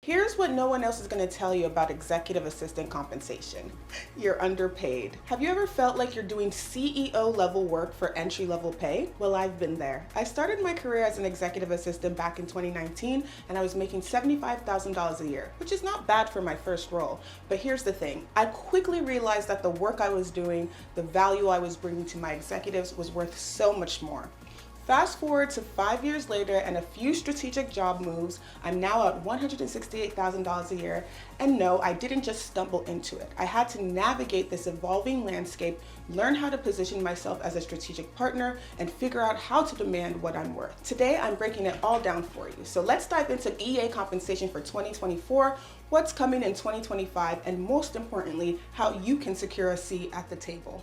Here's what no one else is going to tell you about executive assistant compensation. You're underpaid. Have you ever felt like you're doing CEO level work for entry level pay? Well, I've been there. I started my career as an executive assistant back in 2019 and I was making $75,000 a year, which is not bad for my first role. But here's the thing. I quickly realized that the work I was doing, the value I was bringing to my executives was worth so much more. Fast forward to 5 years later and a few strategic job moves, I'm now at $168,000 a year. And no, I didn't just stumble into it. I had to navigate this evolving landscape, learn how to position myself as a strategic partner, and figure out how to demand what I'm worth. Today, I'm breaking it all down for you. So let's dive into EA compensation for 2024, what's coming in 2025, and most importantly, how you can secure a seat at the table.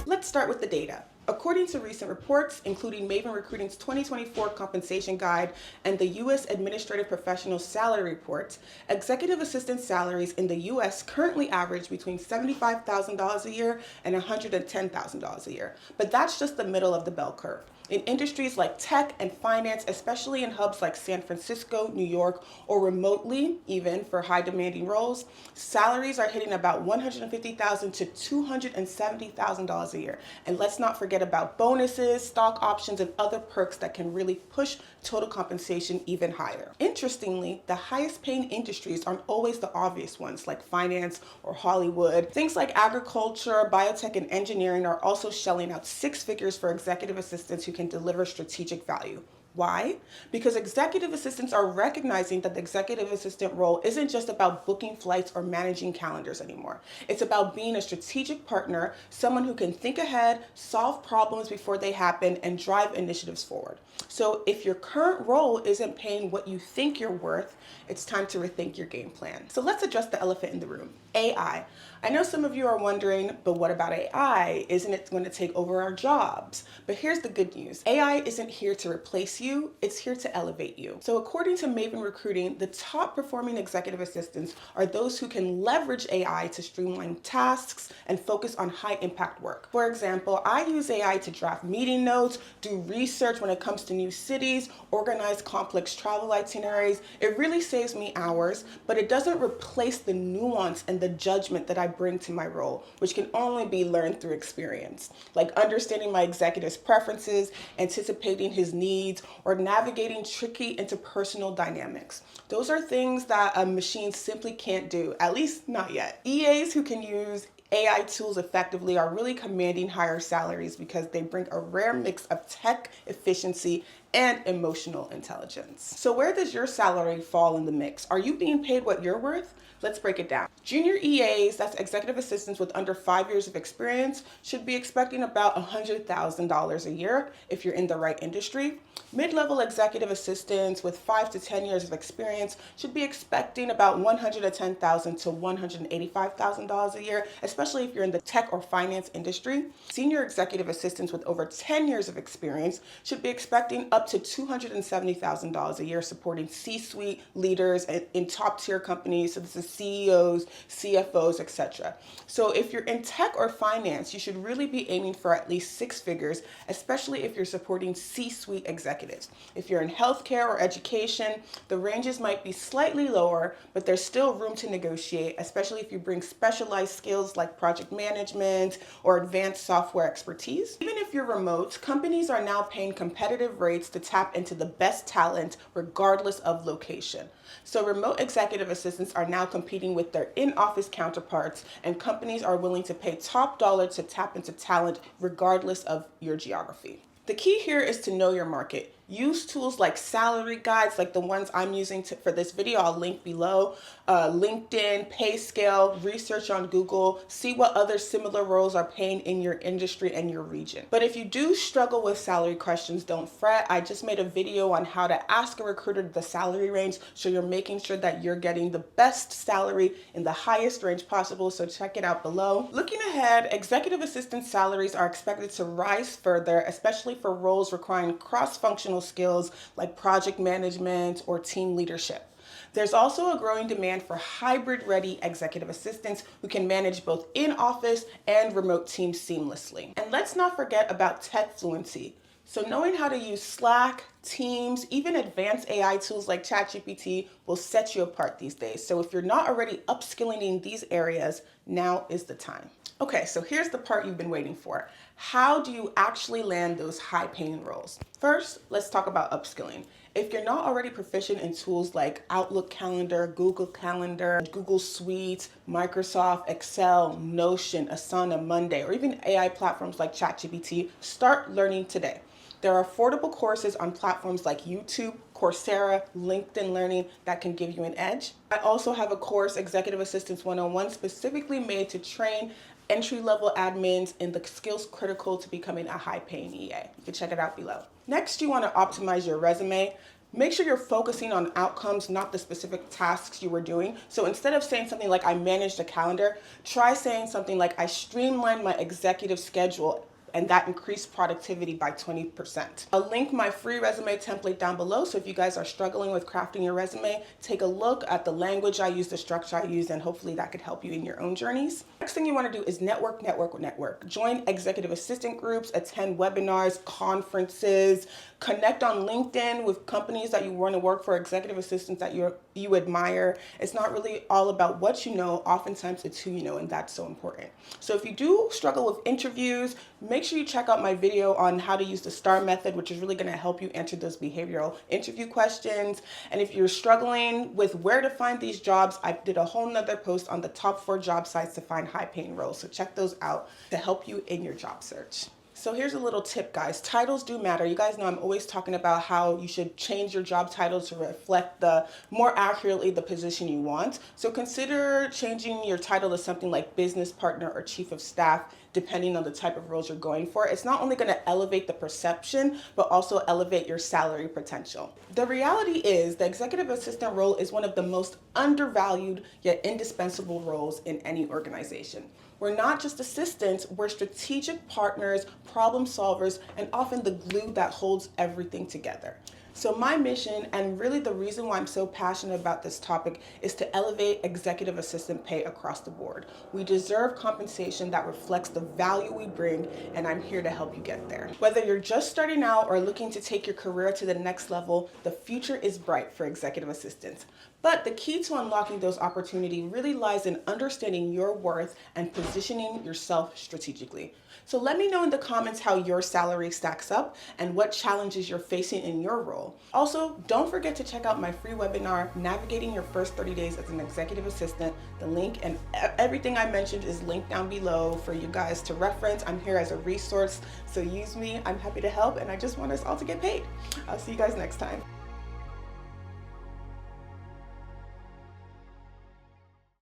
Let's start with the data. According to recent reports, including Maven Recruiting's 2024 compensation guide and the U.S. Administrative Professional Salary Report, executive assistant salaries in the U.S. currently average between $75,000 a year and $110,000 a year. But that's just the middle of the bell curve. In industries like tech and finance, especially in hubs like San Francisco, New York, or remotely, even for high demanding roles, salaries are hitting about $150,000 to $270,000 a year. And let's not forget about bonuses, stock options, and other perks that can really push total compensation even higher. Interestingly, the highest paying industries aren't always the obvious ones like finance or Hollywood. Things like agriculture, biotech, and engineering are also shelling out six figures for executive assistants who can deliver strategic value. Why? Because executive assistants are recognizing that the executive assistant role isn't just about booking flights or managing calendars anymore. It's about being a strategic partner, someone who can think ahead, solve problems before they happen, and drive initiatives forward. So if your current role isn't paying what you think you're worth, it's time to rethink your game plan. So let's address the elephant in the room, AI. I know some of you are wondering, but what about AI? Isn't it going to take over our jobs? But here's the good news. AI isn't here to replace you, it's here to elevate you. So according to Maven Recruiting, the top performing executive assistants are those who can leverage AI to streamline tasks and focus on high impact work. For example, I use AI to draft meeting notes, do research when it comes to new cities, organize complex travel itineraries. It really saves me hours, but it doesn't replace the nuance and the judgment that I bring to my role, which can only be learned through experience, like understanding my executive's preferences, anticipating his needs, or navigating tricky interpersonal dynamics. Those are things that a machine simply can't do, at least not yet. EAs who can use AI tools effectively are really commanding higher salaries because they bring a rare mix of tech efficiency and emotional intelligence. So where does your salary fall in the mix? Are you being paid what you're worth? Let's break it down. Junior EAs, that's executive assistants with under 5 years of experience, should be expecting about $100,000 a year if you're in the right industry. Mid-level executive assistants with 5 to 10 years of experience should be expecting about $110,000 to $185,000 a year, especially if you're in the tech or finance industry. Senior executive assistants with over 10 years of experience should be expecting up to $270,000 a year supporting C-suite leaders in top-tier companies, so this is CEOs, CFOs, etc. So if you're in tech or finance, you should really be aiming for at least six figures, especially if you're supporting C-suite executives. If you're in healthcare or education, the ranges might be slightly lower, but there's still room to negotiate, especially if you bring specialized skills like project management or advanced software expertise. Even if you're remote, companies are now paying competitive rates to tap into the best talent regardless of location. So remote executive assistants are now competing with their in-office counterparts, and companies are willing to pay top dollar to tap into talent regardless of your geography. The key here is to know your market. Use tools like salary guides, like the ones I'm using for this video. I'll link below. LinkedIn, PayScale, research on Google, see what other similar roles are paying in your industry and your region. But if you do struggle with salary questions, don't fret. I just made a video on how to ask a recruiter the salary range, so you're making sure that you're getting the best salary in the highest range possible, so check it out below. Looking ahead, executive assistant salaries are expected to rise further, especially for roles requiring cross-functional skills like project management or team leadership. There's also a growing demand for hybrid-ready executive assistants who can manage both in-office and remote teams seamlessly. And let's not forget about tech fluency. So knowing how to use Slack, Teams, even advanced AI tools like ChatGPT will set you apart these days. So if you're not already upskilling in these areas, now is the time. Okay, so here's the part you've been waiting for. How do you actually land those high-paying roles? First, let's talk about upskilling. If you're not already proficient in tools like Outlook Calendar, Google Calendar, Google Suite, Microsoft, Excel, Notion, Asana, Monday, or even AI platforms like ChatGPT, start learning today. There are affordable courses on platforms like YouTube, Coursera, LinkedIn Learning that can give you an edge. I also have a course, Executive Assistance 101, specifically made to train entry-level admins in the skills critical to becoming a high-paying EA. You can check it out below. Next, you want to optimize your resume. Make sure you're focusing on outcomes, not the specific tasks you were doing. So instead of saying something like, I managed a calendar, try saying something like, I streamlined my executive schedule and that increased productivity by 20%. I'll link my free resume template down below, so if you guys are struggling with crafting your resume, take a look at the language I use, the structure I use, and hopefully that could help you in your own journeys. Next thing you want to do is network. Join executive assistant groups, attend webinars, conferences, connect on LinkedIn with companies that you want to work for, executive assistants that you admire. It's not really all about what you know, oftentimes it's who you know, and that's so important. So if you do struggle with interviews, make sure you check out my video on how to use the STAR method, which is really going to help you answer those behavioral interview questions. And if you're struggling with where to find these jobs, I did a whole nother post on the top 4 job sites to find high-paying roles. So check those out to help you in your job search. So here's a little tip, guys. Titles do matter. You guys know I'm always talking about how you should change your job title to reflect more accurately the position you want. So consider changing your title to something like business partner or chief of staff, depending on the type of roles you're going for. It's not only going to elevate the perception, but also elevate your salary potential. The reality is the executive assistant role is one of the most undervalued yet indispensable roles in any organization. We're not just assistants, we're strategic partners, problem solvers, and often the glue that holds everything together. So my mission, and really the reason why I'm so passionate about this topic, is to elevate executive assistant pay across the board. We deserve compensation that reflects the value we bring, and I'm here to help you get there. Whether you're just starting out or looking to take your career to the next level, the future is bright for executive assistants. But the key to unlocking those opportunities really lies in understanding your worth and positioning yourself strategically. So let me know in the comments how your salary stacks up and what challenges you're facing in your role. Also, don't forget to check out my free webinar, Navigating Your First 30 Days as an Executive Assistant. The link and everything I mentioned is linked down below for you guys to reference. I'm here as a resource, so use me. I'm happy to help, and I just want us all to get paid. I'll see you guys next time.